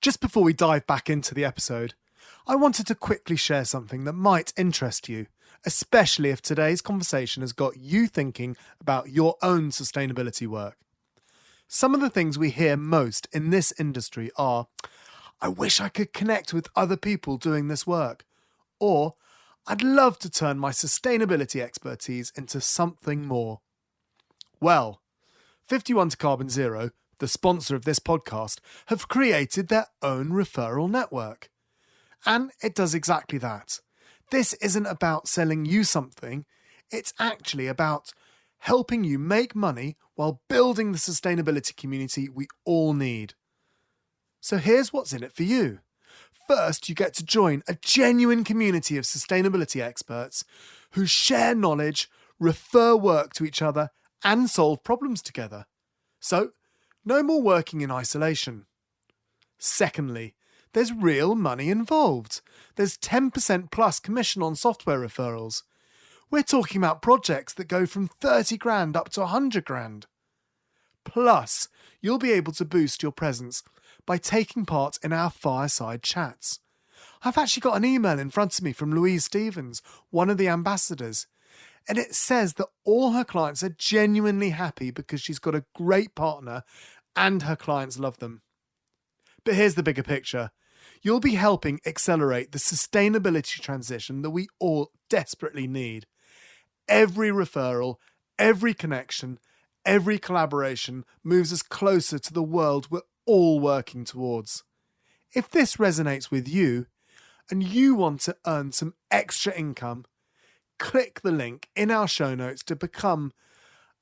Just before we dive back into the episode, I wanted to quickly share something that might interest you, especially if today's conversation has got you thinking about your own sustainability work. Some of the things we hear most in this industry are, I wish I could connect with other people doing this work, or I'd love to turn my sustainability expertise into something more. Well, 51 to Carbon Zero, the sponsor of this podcast, have created their own referral network. And it does exactly that. This isn't about selling you something, it's actually about helping you make money while building the sustainability community we all need. So here's what's in it for you. First, you get to join a genuine community of sustainability experts who share knowledge, refer work to each other, and solve problems together. So, no more working in isolation. Secondly, there's real money involved. There's 10% plus commission on software referrals. We're talking about projects that go from 30 grand up to 100 grand. Plus, you'll be able to boost your presence by taking part in our fireside chats. I've actually got an email in front of me from Louise Stevens, one of the ambassadors, and it says that all her clients are genuinely happy because she's got a great partner and her clients love them. But here's the bigger picture. You'll be helping accelerate the sustainability transition that we all desperately need. Every referral, every connection, every collaboration moves us closer to the world we're all working towards. If this resonates with you and you want to earn some extra income, click the link in our show notes to become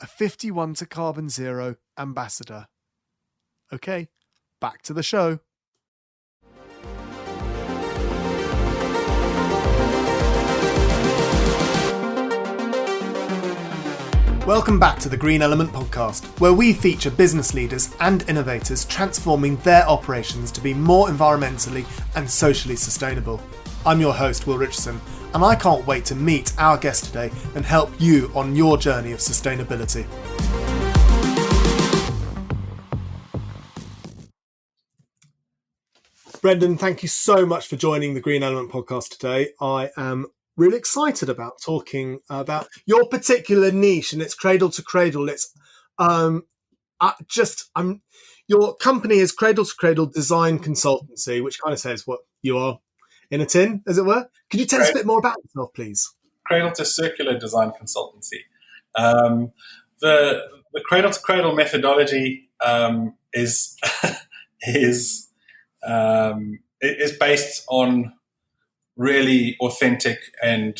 a 51 to Carbon Zero ambassador. Okay, back to the show. Welcome back to the Green Element podcast, where we feature business leaders and innovators transforming their operations to be more environmentally and socially sustainable. I'm your host, Will Richardson, and I can't wait to meet our guest today and help you on your journey of sustainability. Brendon, thank you so much for joining the Green Element podcast today. I am really excited about talking about your particular niche, and it's Cradle to Cradle. It's your company is Cradle to Cradle Design Consultancy, which kind of says what you are in a tin, as it were. Could you tell us a bit more about yourself, please? Cradle to Circular Design Consultancy. The Cradle to Cradle methodology is based on really authentic and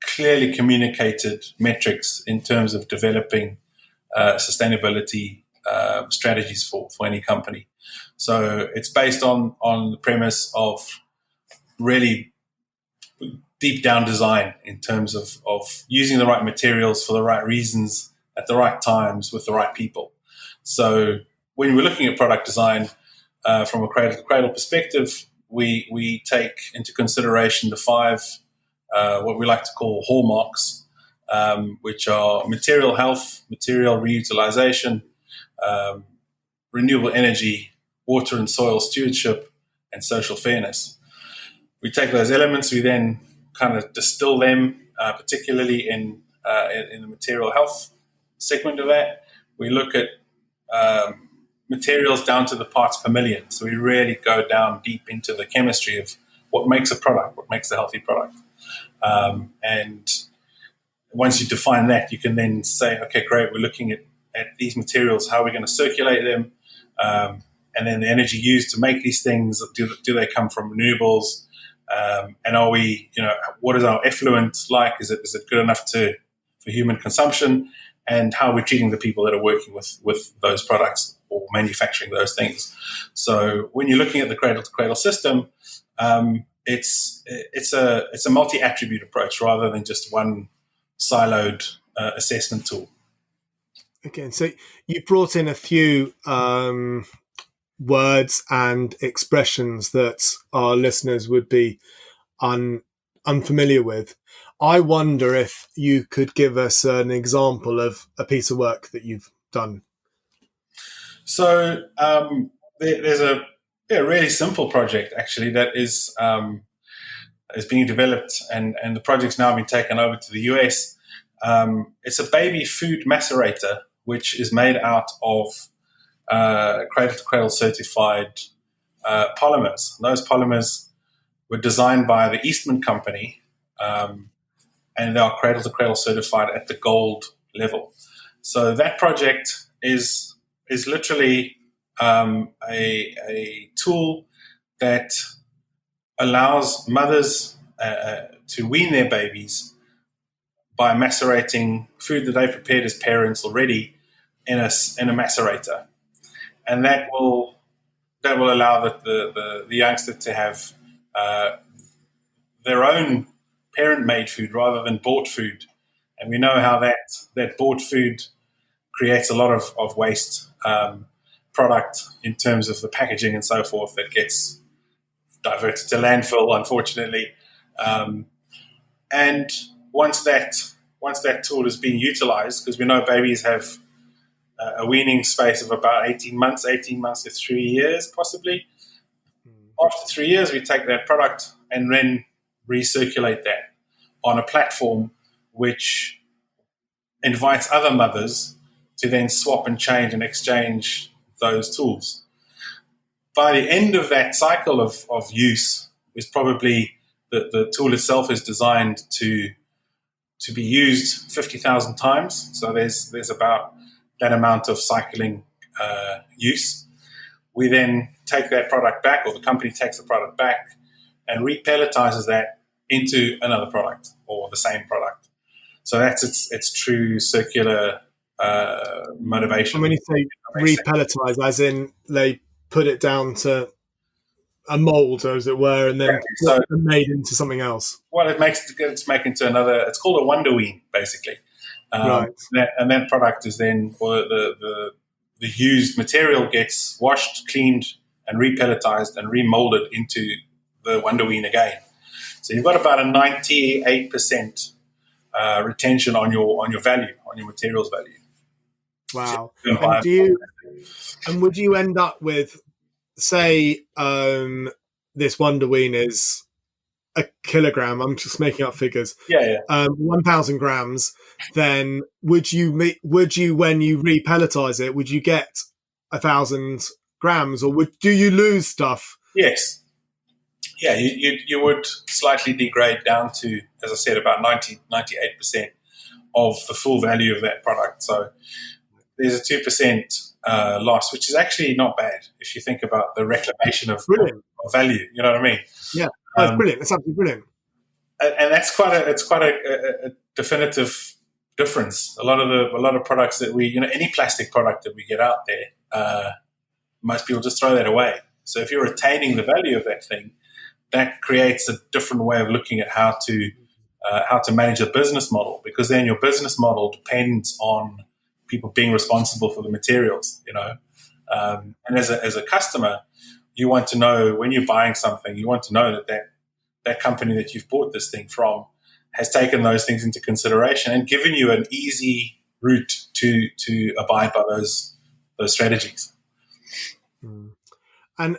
clearly communicated metrics in terms of developing sustainability strategies for any company. So it's based on the premise of really deep down design in terms of using the right materials for the right reasons at the right times with the right people. So when we're looking at product design from a cradle to cradle perspective, we take into consideration the 5 what we like to call hallmarks, which are material health, material reutilization, renewable energy, water and soil stewardship, and social fairness. We take those elements, we then kind of distill them, particularly in the material health segment of that. We look at materials down to the parts per million. So we really go down deep into the chemistry of what makes a product, what makes a healthy product. And once you define that, you can then say, okay, great, we're looking at these materials, how are we going to circulate them? And then the energy used to make these things, do they come from renewables? And are we, what is our effluent like? Is it good enough for human consumption? And how are we treating the people that are working with those products or manufacturing those things? So when you're looking at the cradle to cradle system, it's a multi-attribute approach rather than just one siloed assessment tool. Okay, so you brought in a few words and expressions that our listeners would be unfamiliar with. I wonder if you could give us an example of a piece of work that you've done. So There's a really simple project actually that is being developed, and the project's now been taken over to the US. It's a baby food macerator, which is made out of cradle to cradle certified polymers. Those polymers were designed by the Eastman Company, and they are cradle to cradle certified at the gold level. So that project is literally a tool that allows mothers to wean their babies by macerating food that they prepared as parents already in a macerator, and that will allow the youngster to have their own parent-made food rather than bought food. And we know how that bought food creates a lot of waste product in terms of the packaging and so forth that gets diverted to landfill, unfortunately. And once that tool is being utilized, because we know babies have a weaning space of about 18 months to 3 years, possibly. After 3 years, we take that product and then recirculate that on a platform which invites other mothers to then swap and change and exchange those tools. By the end of that cycle of use, is probably the tool itself is designed to be used 50,000 times. So there's about that amount of cycling use. We then take that product back, or the company takes the product back and repelletizes that into another product or the same product. So that's its true circular motivation. And when you say repelletize, as in they put it down to a mold, as it were, and then made into something else. Well, it's making into another. It's called a Wonderween, basically. Right. And that product is then, or the used material gets washed, cleaned, and repelletized and remolded into the Wonderween again. So you've got about a 98% retention on your value, on your materials value. Wow. And would you end up with, say, this Wonderween is a kilogram? I'm just making up figures. Yeah. 1,000 grams. Then would you when you repelletize it, would you get 1,000 grams, or do you lose stuff? Yes. Yeah, you would slightly degrade down to, as I said, about 98% of the full value of that product. So there's a 2% loss, which is actually not bad if you think about the reclamation of value. You know what I mean? Yeah, that's brilliant. That's absolutely brilliant. And that's quite a definitive difference. A lot of products that we, any plastic product that we get out there, most people just throw that away. So if you're retaining the value of that thing, that creates a different way of looking at how to manage a business model, because then your business model depends on people being responsible for the materials, and as a customer, you want to know, when you're buying something, you want to know that company that you've bought this thing from has taken those things into consideration and given you an easy route to abide by those strategies. And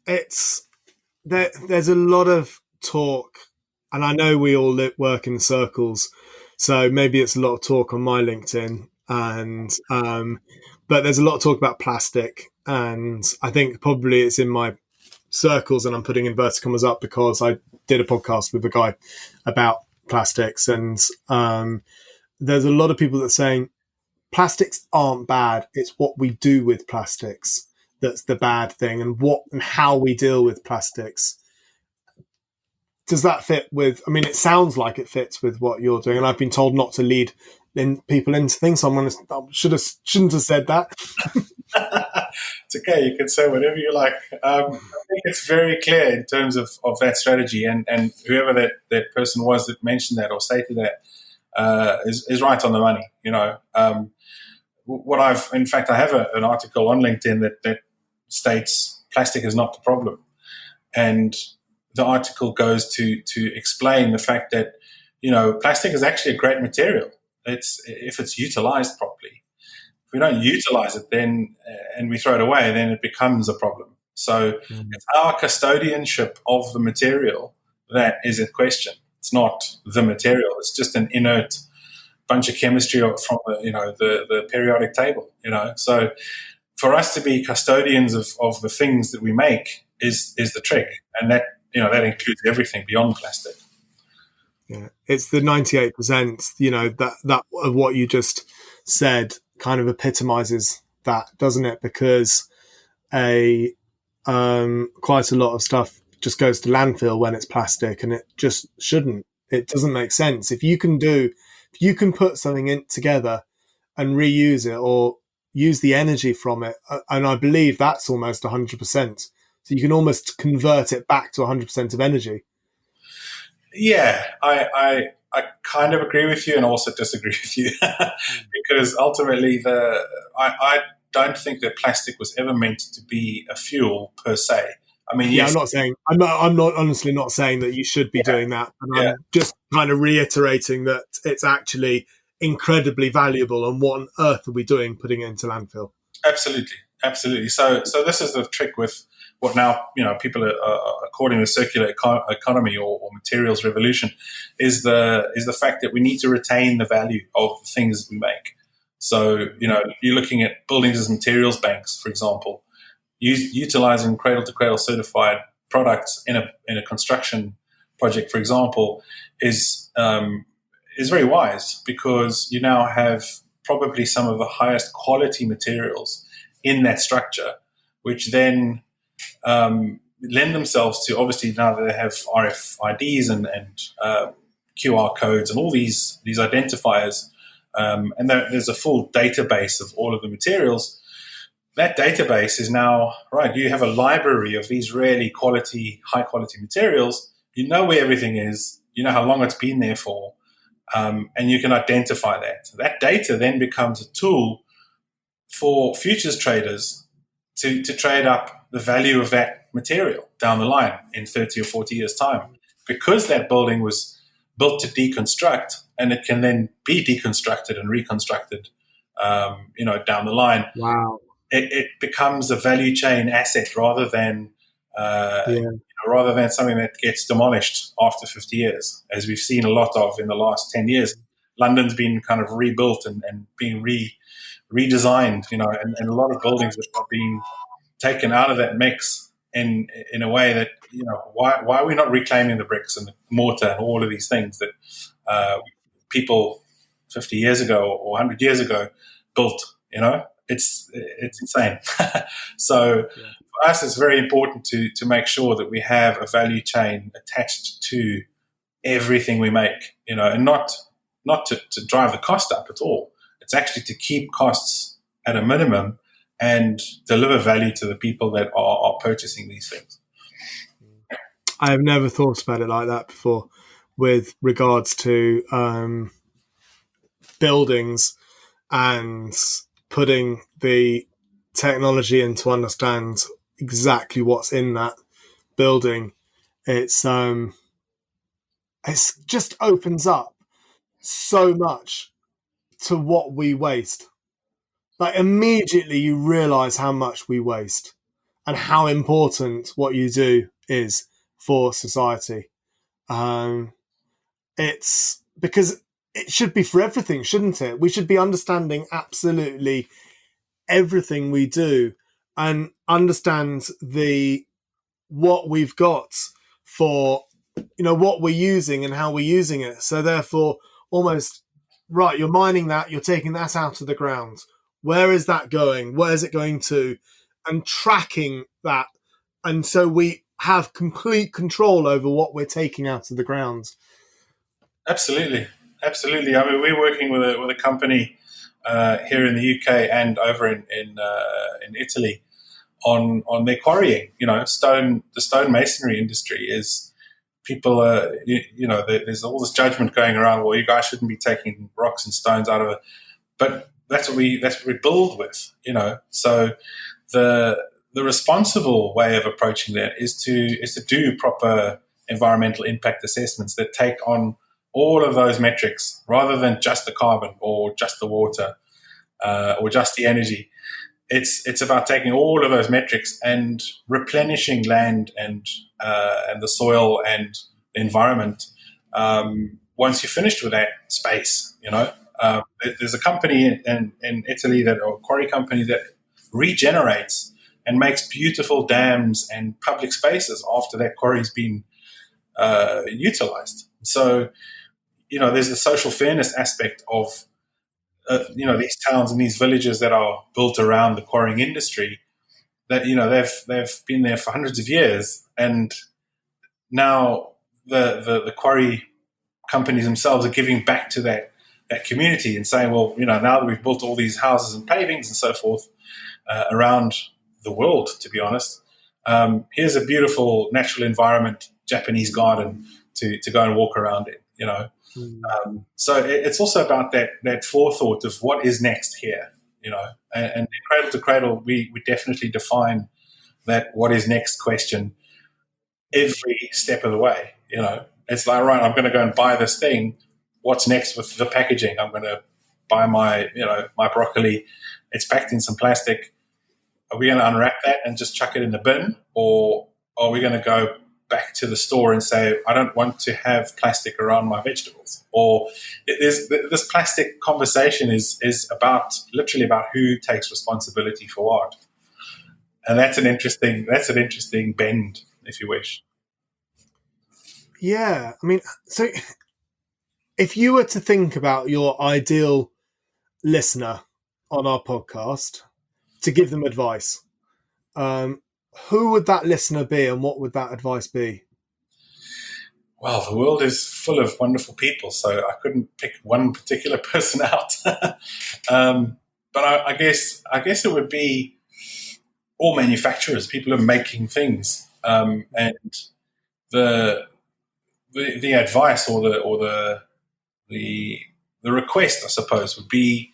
there's a lot of talk, and I know we all work in circles, so maybe it's a lot of talk on my LinkedIn, and but there's a lot of talk about plastic, and I think probably it's in my circles, and I'm putting inverted commas up because I did a podcast with a guy about plastics, and there's a lot of people that are saying plastics aren't bad, it's what we do with plastics that's the bad thing, and how we deal with plastics. Does that fit with? I mean, it sounds like it fits with what you're doing, and I've been told not to lead people into things. So shouldn't have said that. It's okay. You can say whatever you like. I think it's very clear in terms of that strategy, and whoever that person was that mentioned that or stated that is right on the money. I have an article on LinkedIn that states plastic is not the problem, and the article goes to explain the fact that plastic is actually a great material. If it's utilized properly. we don't utilize it then and we throw it away, then it becomes a problem. So it's our custodianship of the material that is in question. It's not the material. It's just an inert bunch of chemistry from the periodic table. So for us to be custodians of the things that we make is the trick, and that includes everything beyond plastic. Yeah, it's the 98%. That of what you just said kind of epitomizes that, doesn't it? Because quite a lot of stuff just goes to landfill when it's plastic, and it just shouldn't. It doesn't make sense. If you can put something in together and reuse it or use the energy from it, and I believe that's almost 100%. So you can almost convert it back to 100% of energy. Yeah, I kind of agree with you and also disagree with you because ultimately I don't think that plastic was ever meant to be a fuel per se. I mean, yes, I'm not honestly not saying that you should be doing that. And I'm just kind of reiterating that it's actually incredibly valuable, and what on earth are we doing putting it into landfill? Absolutely. So this is the trick with what now people are calling the circular economy or materials revolution is the fact that we need to retain the value of the things we make. So you're looking at buildings as materials banks, for example, utilizing cradle to cradle certified products in a construction project, for example, is very wise, because you now have probably some of the highest quality materials in that structure, which then lend themselves to, obviously now that they have RFIDs and QR codes and all these identifiers, and there's a full database of all of the materials. That database is now, right, you have a library of these really high quality materials. You know where everything is, you know how long it's been there for, and you can identify that. That data then becomes a tool for futures traders to trade up the value of that material down the line in 30 or 40 years' time, because that building was built to deconstruct, and it can then be deconstructed and reconstructed, down the line. Wow. It becomes a value chain asset rather than something that gets demolished after 50 years, as we've seen a lot of in the last 10 years. London's been kind of rebuilt and being redesigned, and a lot of buildings which are being taken out of that mix in a way that, why are we not reclaiming the bricks and the mortar and all of these things that people 50 years ago or 100 years ago built, It's insane. So for us, it's very important to make sure that we have a value chain attached to everything we make, and not to drive the cost up at all. It's actually to keep costs at a minimum and deliver value to the people that are purchasing these things. I have never thought about it like that before with regards to buildings and putting the technology in to understand exactly what's in that building. It's just opens up so much to what we waste. Like, immediately you realize how much we waste and how important what you do is for society. It's because it should be for everything, shouldn't it? We should be understanding absolutely everything we do and understand what we've got for, what we're using and how we're using it. So therefore, almost, right, you're mining that, you're taking that out of the ground. Where is that going? Where is it going to? And tracking that. And so we have complete control over what we're taking out of the ground. Absolutely. I mean, we're working with a company here in the UK and over in Italy on their quarrying. The stone masonry industry is, people there's all this judgment going around. Well, you guys shouldn't be taking rocks and stones out of it, but that's what we build with. So the responsible way of approaching that is to do proper environmental impact assessments that take on all of those metrics rather than just the carbon or just the water. or just the energy. It's about taking all of those metrics and replenishing land and the soil and the environment. Once you're finished with that space, there's a company in Italy, that, or a quarry company, that regenerates and makes beautiful dams and public spaces after that quarry's been utilized. So, there's the social fairness aspect of these towns and these villages that are built around the quarrying industry, that they've been there for hundreds of years, and now the quarry companies themselves are giving back to that community and saying, well, now that we've built all these houses and pavings and so forth around the world, to be honest, here's a beautiful natural environment, Japanese garden to go and walk around it. So it's also about that forethought of what is next here, and cradle to cradle, we definitely define that what is next question every step of the way. It's like, right, I'm going to go and buy this thing. What's next with the packaging? I'm going to buy my broccoli. It's packed in some plastic. Are we going to unwrap that and just chuck it in the bin, or are we going to go back to the store and say, I don't want to have plastic around my vegetables? Or this plastic conversation is literally about who takes responsibility for what. And that's an interesting bend, if you wish. Yeah. I mean, so if you were to think about your ideal listener on our podcast, to give them advice, who would that listener be, and what would that advice be? Well, the world is full of wonderful people, so I couldn't pick one particular person out. But I guess it would be all manufacturers, people who are making things, and the advice or the request, I suppose, would be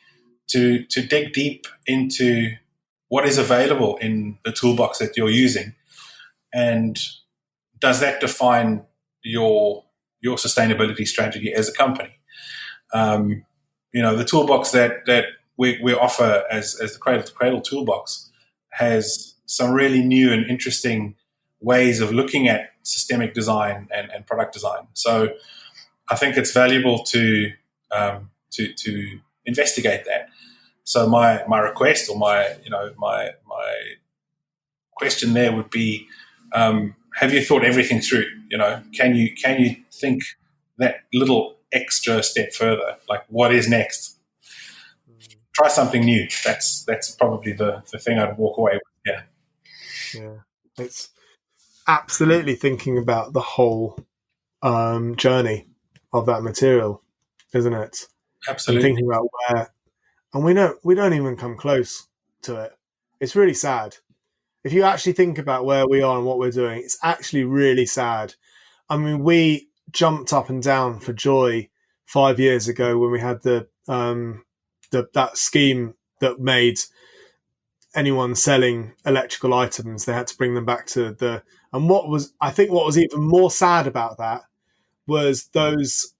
to dig deep into what is available in the toolbox that you're using, and does that define your sustainability strategy as a company? The toolbox that we offer as the Cradle to Cradle toolbox has some really new and interesting ways of looking at systemic design and product design. So I think it's valuable to investigate that. So my request, or my question there would be, have you thought everything through? Can you think that little extra step further? Like, what is next? Try something new. That's probably the thing I'd walk away with. Yeah. It's absolutely thinking about the whole journey of that material, isn't it? Absolutely. And thinking about where, and we don't even come close to it. It's really sad. If you actually think about where we are and what we're doing, it's actually really sad. I mean, we jumped up and down for joy 5 years ago when we had that scheme that made anyone selling electrical items, they had to bring them back to and what was even more sad about that was those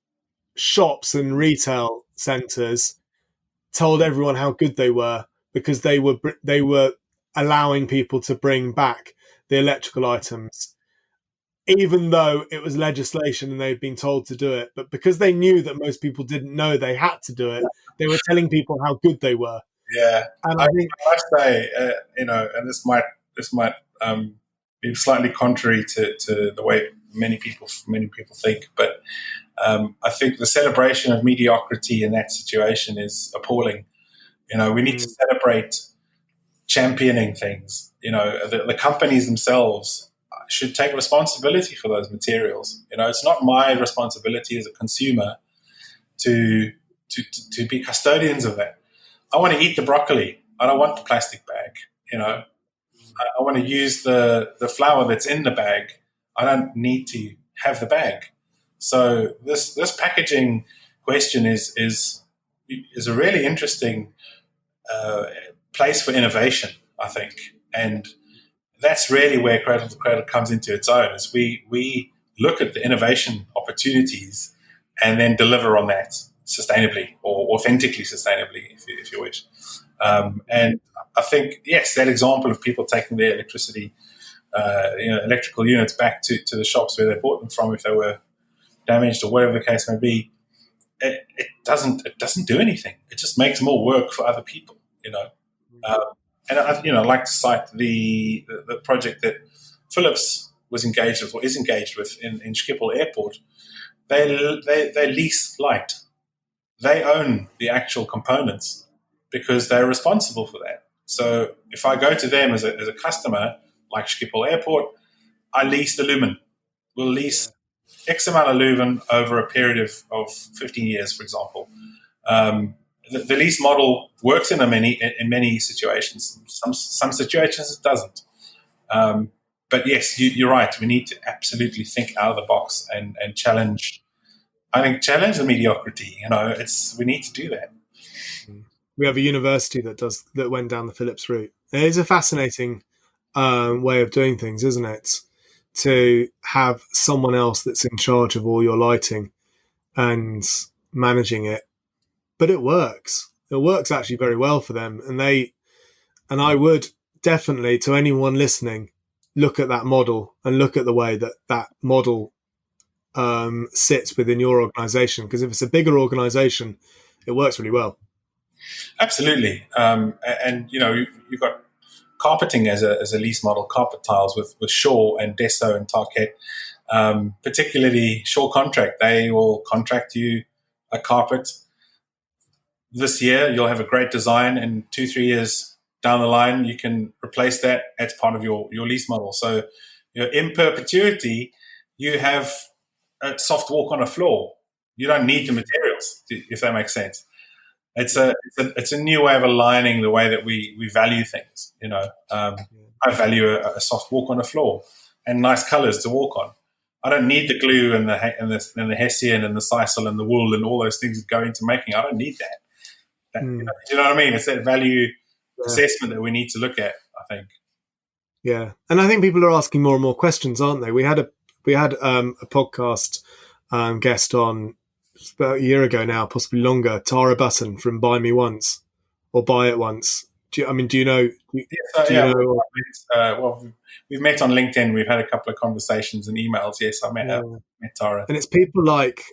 shops and retail centres told everyone how good they were, because they were allowing people to bring back the electrical items, even though it was legislation and they'd been told to do it. But because they knew that most people didn't know they had to do it, they were telling people how good they were. Yeah, and I think I say, and this might be slightly contrary to the way many people think, but I think the celebration of mediocrity in that situation is appalling. We need to celebrate championing things. The companies themselves should take responsibility for those materials. It's not my responsibility as a consumer to be custodians of that. I want to eat the broccoli. I don't want the plastic bag. I want to use the flour that's in the bag. I don't need to have the bag. So this packaging question is a really interesting place for innovation, I think, and that's really where Cradle to Cradle comes into its own. Is we look at the innovation opportunities and then deliver on that. sustainably or authentically sustainably, if you wish. And I think, yes, that example of people taking their electrical units back to the shops where they bought them from if they were damaged or whatever the case may be, it doesn't do anything. It just makes more work for other people, and I like to cite the project that Philips was engaged with or is engaged with in Schiphol Airport. They lease light. They own the actual components because they're responsible for that. So if I go to them as a customer, like Schiphol Airport, I lease the lumen. We'll lease X amount of lumen over a period of 15 years, for example. The lease model works in many situations. Some situations it doesn't. But yes, you're right. We need to absolutely think out of the box and challenge. I think challenge the mediocrity. We need to do that. We have a university that went down the Philips route. It is a fascinating way of doing things, isn't it? To have someone else that's in charge of all your lighting and managing it, but it works. It works actually very well for them, and I would definitely, to anyone listening, look at that model and look at the way that model sits within your organisation. Because if it's a bigger organisation, it works really well. Absolutely, and you've got carpeting as a lease model, carpet tiles with Shaw and Deso and Tarkett. Particularly Shaw Contract, they will contract you a carpet. This year, you'll have a great design, and 2-3 years down the line, you can replace that as part of your lease model. So, in perpetuity, you have a soft walk on a floor. You don't need the materials, if that makes sense. It's a new way of aligning the way that we value things. I value a soft walk on a floor and nice colours to walk on. I don't need the glue and the hessian and the sisal and the wool and all those things that go into making. I don't need that. Do you know what I mean? It's that value assessment that we need to look at, I think. Yeah, and I think people are asking more and more questions, aren't they? We had a podcast guest on about a year ago now, possibly longer, Tara Button from Buy Me Once or Buy It Once. Do you know? We've met on LinkedIn. We've had a couple of conversations and emails. Yes, I met Tara, and it's people like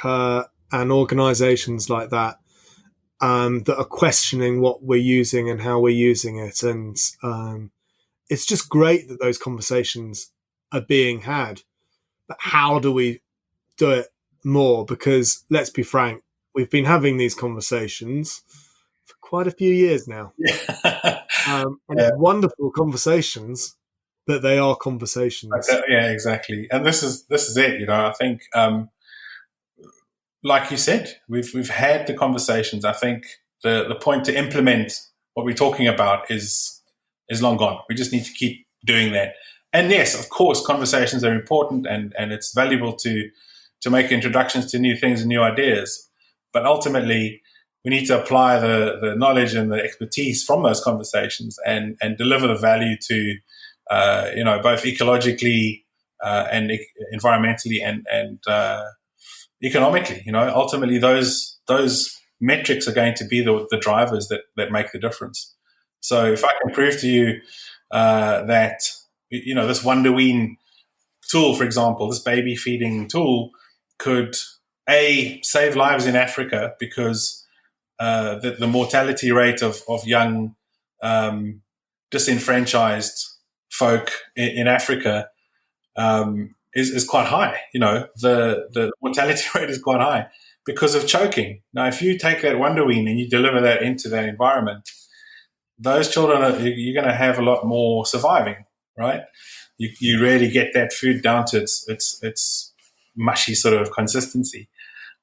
her and organisations like that that are questioning what we're using and how we're using it, and it's just great that those conversations are being had. But how do we do it more? Because let's be frank, we've been having these conversations for quite a few years now. Wonderful conversations, but they are conversations. Yeah, exactly. And this is it. I think, like you said, we've had the conversations. I think the point to implement what we're talking about is long gone. We just need to keep doing that. And yes, of course, conversations are important, and it's valuable to make introductions to new things and new ideas. But ultimately, we need to apply the knowledge and the expertise from those conversations and deliver the value to both ecologically and environmentally and economically. Ultimately those metrics are going to be the drivers that make the difference. So if I can prove to you that this Wonderween tool, for example, this baby feeding tool could save lives in Africa because the mortality rate of young disenfranchised folk in Africa is quite high. The mortality rate is quite high because of choking. Now, if you take that Wonderween and you deliver that into that environment, those children you're going to have a lot more surviving, right? You really get that food down to its mushy sort of consistency.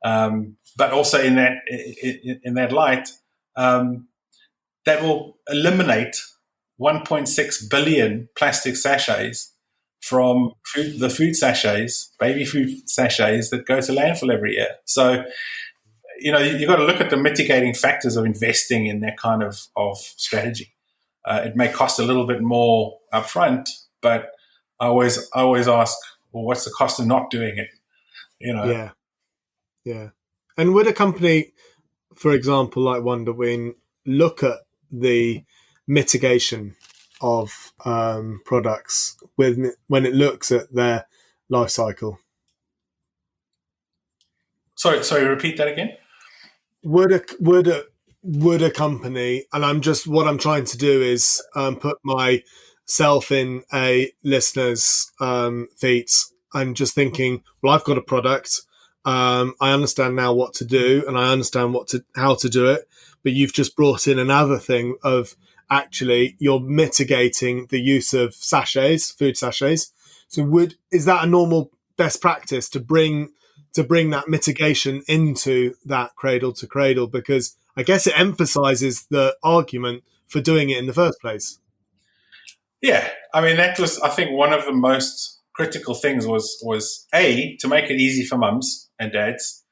But also in that light, that will eliminate 1.6 billion plastic sachets from the food sachets, baby food sachets that go to landfill every year. So, you've got to look at the mitigating factors of investing in that kind of strategy. It may cost a little bit more upfront, but I always ask, well, what's the cost of not doing it? Yeah. Yeah. And would a company, for example, like Wonderwing, look at the mitigation of products when it looks at their life cycle? Sorry, repeat that again. Would a company, and what I'm trying to do is put myself in a listener's feet and just thinking, well, I've got a product. I understand now what to do, and I understand how to do it. But you've just brought in another thing of actually you're mitigating the use of food sachets. So is that a normal best practice to bring that mitigation into that cradle to cradle? Because I guess it emphasizes the argument for doing it in the first place. Yeah, I mean that was, I think, one of the most critical things was A, to make it easy for mums and dads,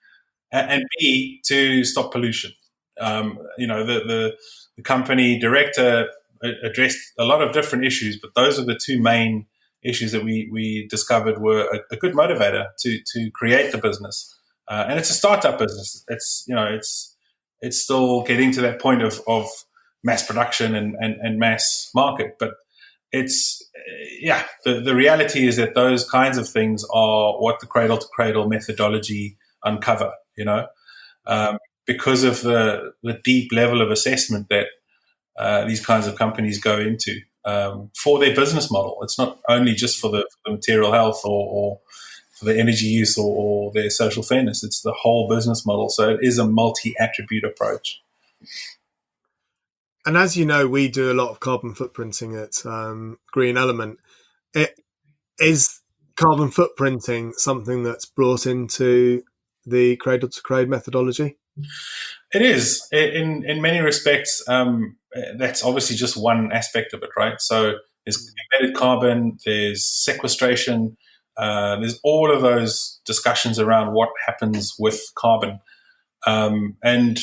and B, to stop pollution. The company director addressed a lot of different issues, but those are the two main issues that we discovered were a good motivator to create the business. And it's a startup business. It's still getting to that point of mass production and mass market, but the reality is that those kinds of things are what the cradle to cradle methodology uncover, because of the deep level of assessment that these kinds of companies go into for their business model. It's not only just for the material health or for the energy use or their social fairness. It's the whole business model. So it is a multi-attribute approach. And as you know, we do a lot of carbon footprinting at Green Element. Is carbon footprinting something that's brought into the cradle to cradle methodology? It is in many respects. That's obviously just one aspect of it, right? So there's embedded carbon, there's sequestration, there's all of those discussions around what happens with carbon, contrary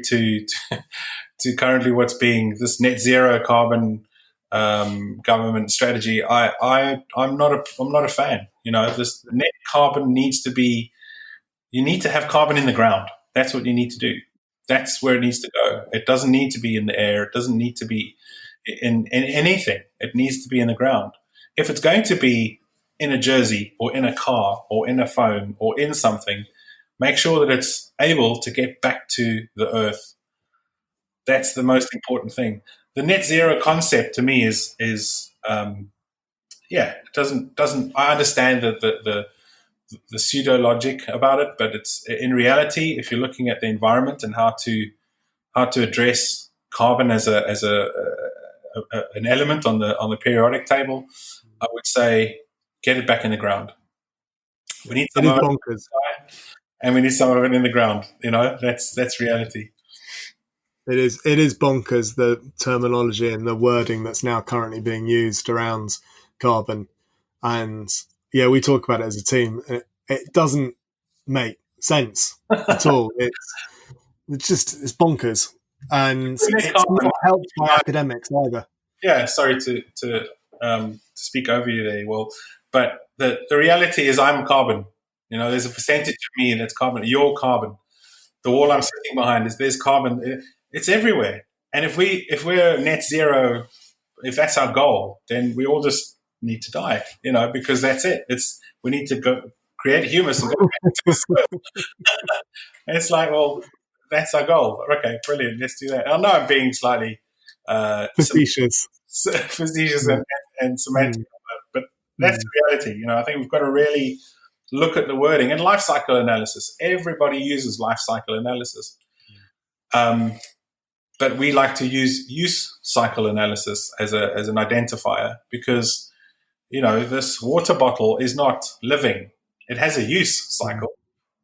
to currently what's being this net zero carbon government strategy, I'm not a fan. This net carbon needs to be. You need to have carbon in the ground. That's what you need to do. That's where it needs to go. It doesn't need to be in the air. It doesn't need to be in anything. It needs to be in the ground. If it's going to be in a jersey or in a car or in a phone or in something, make sure that it's able to get back to the earth. That's the most important thing. The net zero concept to me is it doesn't. I understand that the pseudo logic about it, but it's in reality, if you're looking at the environment and how to address carbon as an element on the periodic table, I would say get it back in the ground. We need some of it bonkers, and we need some of it in the ground. That's reality. It is bonkers, the terminology and the wording that's now currently being used around carbon. And yeah, we talk about it as a team. It doesn't make sense at all. It's bonkers, and it's not helped by academics either. Yeah, sorry to speak over you there. Well, but the reality is, I'm carbon. There's a percentage of me that's carbon. You're carbon. The wall I'm sitting behind there's carbon. It's everywhere. And if we're net zero, if that's our goal, then we all just need to die. Because that's it. We need to go create humus and go back to the soil. And it's like, well, that's our goal. Okay, brilliant. Let's do that. I know I'm being slightly facetious and semantic, but that's the reality. I think we've got to really look at the wording and life cycle analysis. Everybody uses life cycle analysis. But we like to use cycle analysis as an identifier because, this water bottle is not living. It has a use cycle,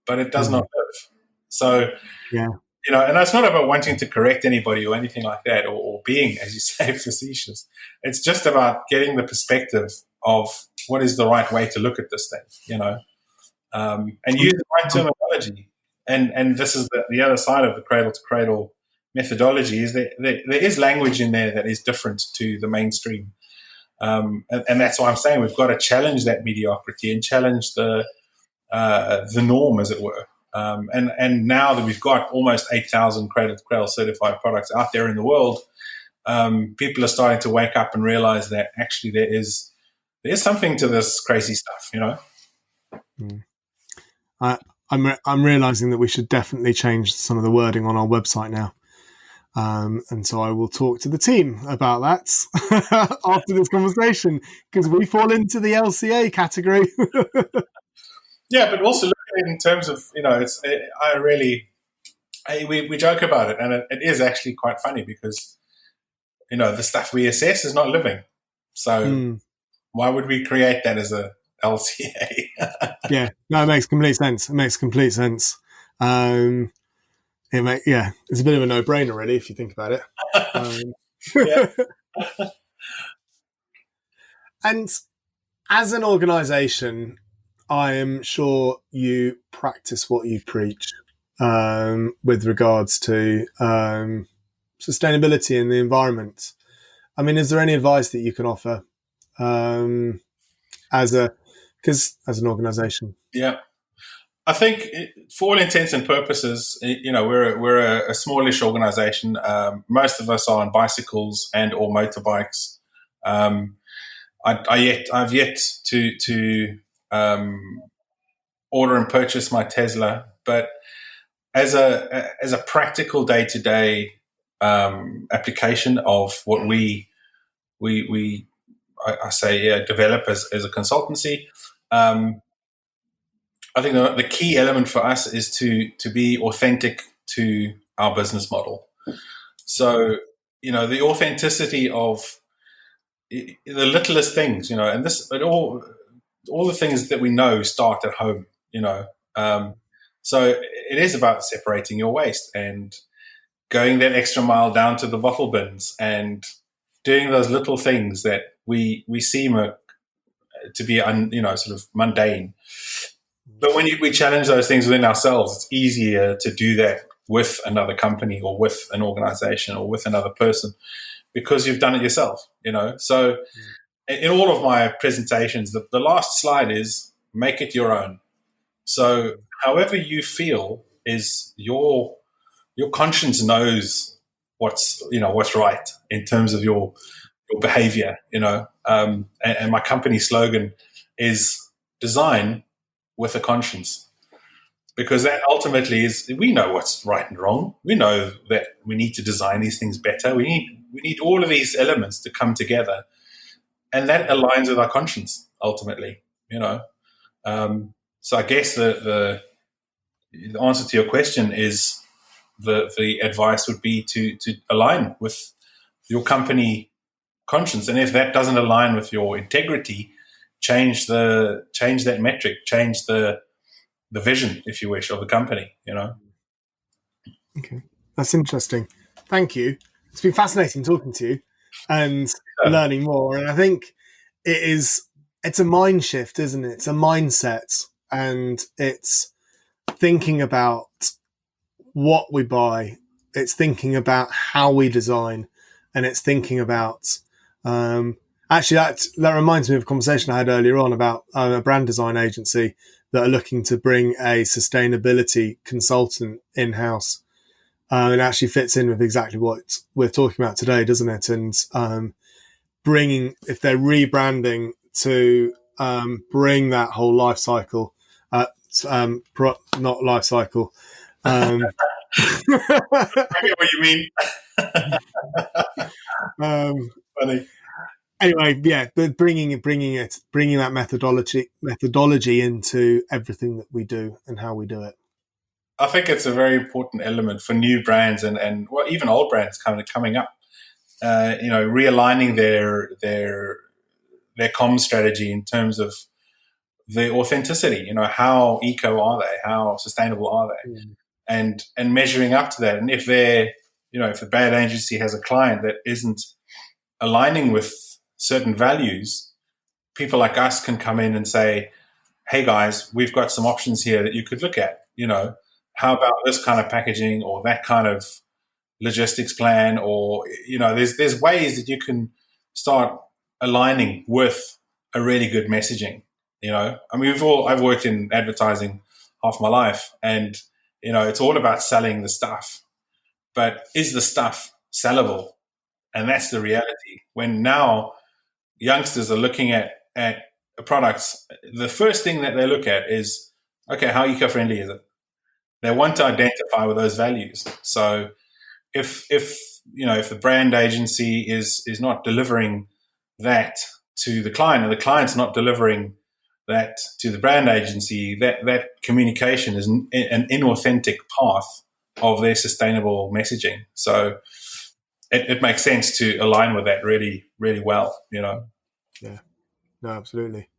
but it does not live. So, and it's not about wanting to correct anybody or anything like that, or being, as you say, facetious. It's just about getting the perspective of what is the right way to look at this thing, and use the right terminology. And this is the other side of the cradle to cradle methodology, is that there is language in there that is different to the mainstream. And that's why I'm saying we've got to challenge that mediocrity and challenge the the norm, as it were. And now that we've got almost 8,000 Cradle certified products out there in the world, people are starting to wake up and realize that actually there's something to this crazy stuff, I'm realizing that we should definitely change some of the wording on our website now. And so I will talk to the team about that after this conversation, because we fall into the LCA category. Yeah, but also look at it in terms of, we joke about it, and it is actually quite funny because, the stuff we assess is not living. So why would we create that as a LCA? Yeah, no, it makes complete sense. It's a bit of a no-brainer, really, if you think about it. And as an organisation, I am sure you practice what you preach with regards to sustainability and the environment. I mean, is there any advice that you can offer as an organisation? Yeah. I think, for all intents and purposes, we're a smallish organisation. Most of us are on bicycles and or motorbikes. I've yet to order and purchase my Tesla, but as a practical day-to-day application of what we develop as a consultancy. I think the key element for us is to be authentic to our business model. So, the authenticity of the littlest things, and all the things that we know start at home, So it is about separating your waste and going that extra mile down to the bottle bins and doing those little things that we seem to be, sort of mundane. But when we challenge those things within ourselves, it's easier to do that with another company or with an organization or with another person because you've done it yourself, So in all of my presentations, the last slide is make it your own. So however you feel is your conscience knows what's right in terms of your behavior, and my company slogan is design with a conscience, because that ultimately is, we know what's right and wrong. We know that we need to design these things better. We need all of these elements to come together, and that aligns with our conscience ultimately, So I guess the answer to your question is the advice would be to align with your company conscience, and if that doesn't align with your integrity, change that metric, change the vision, if you wish, of the company. Okay, that's interesting. Thank you. It's been fascinating talking to you and learning more. And I think it's a mind shift, isn't it? It's a mindset, and it's thinking about what we buy. It's thinking about how we design, and it's thinking about actually that reminds me of a conversation I had earlier on about a brand design agency that are looking to bring a sustainability consultant in-house. It actually fits in with exactly what we're talking about today, doesn't it? And if they're rebranding to bring that whole life cycle, not life cycle. I get what you mean. Funny. Anyway, yeah, but bringing that methodology into everything that we do and how we do it. I think it's a very important element for new brands and well, even old brands coming up. Realigning their comm strategy in terms of the authenticity. How eco are they? How sustainable are they? And measuring up to that. And if if a bad agency has a client that isn't aligning with certain values, people like us can come in and say, hey guys, we've got some options here that you could look at. How about this kind of packaging or that kind of logistics plan, or there's ways that you can start aligning with a really good messaging. I mean, I've worked in advertising half my life, and it's all about selling the stuff. But is the stuff sellable? And that's the reality. When now youngsters are looking at products, the first thing that they look at is, okay, how eco-friendly is it? They want to identify with those values. So if the brand agency is not delivering that to the client, and the client's not delivering that to the brand agency, that communication is an inauthentic path of their sustainable messaging. So it makes sense to align with that really, really well. Yeah, no, absolutely.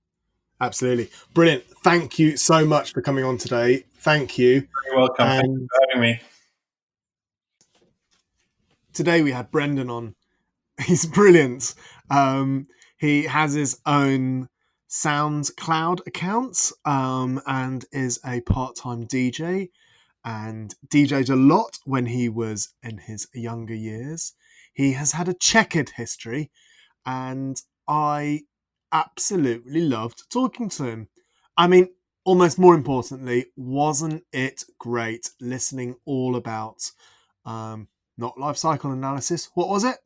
Absolutely. Brilliant. Thank you so much for coming on today. Thank you. You're welcome. Thank you for having me. Today we had Brendon on. He's brilliant. He has his own SoundCloud account and is a part-time DJ and DJed a lot when he was in his younger years. He has had a checkered history and I absolutely loved talking to him. I mean, almost more importantly, wasn't it great listening all about not life cycle analysis? What was it?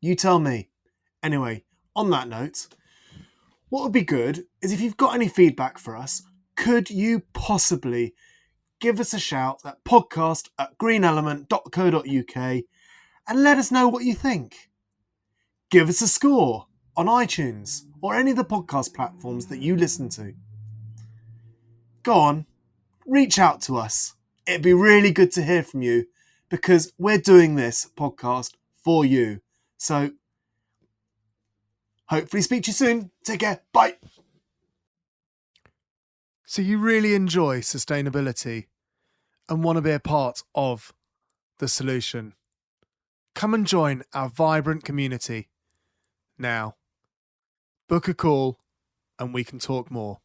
You tell me. Anyway, on that note, what would be good is if you've got any feedback for us, could you possibly give us a shout at podcast@greenelement.co.uk and let us know what you think. Give us a score on iTunes or any of the podcast platforms that you listen to. Go on, reach out to us. It'd be really good to hear from you because we're doing this podcast for you. So hopefully speak to you soon. Take care. Bye. So you really enjoy sustainability and want to be a part of the solution. Come and join our vibrant community now. Book a call and we can talk more.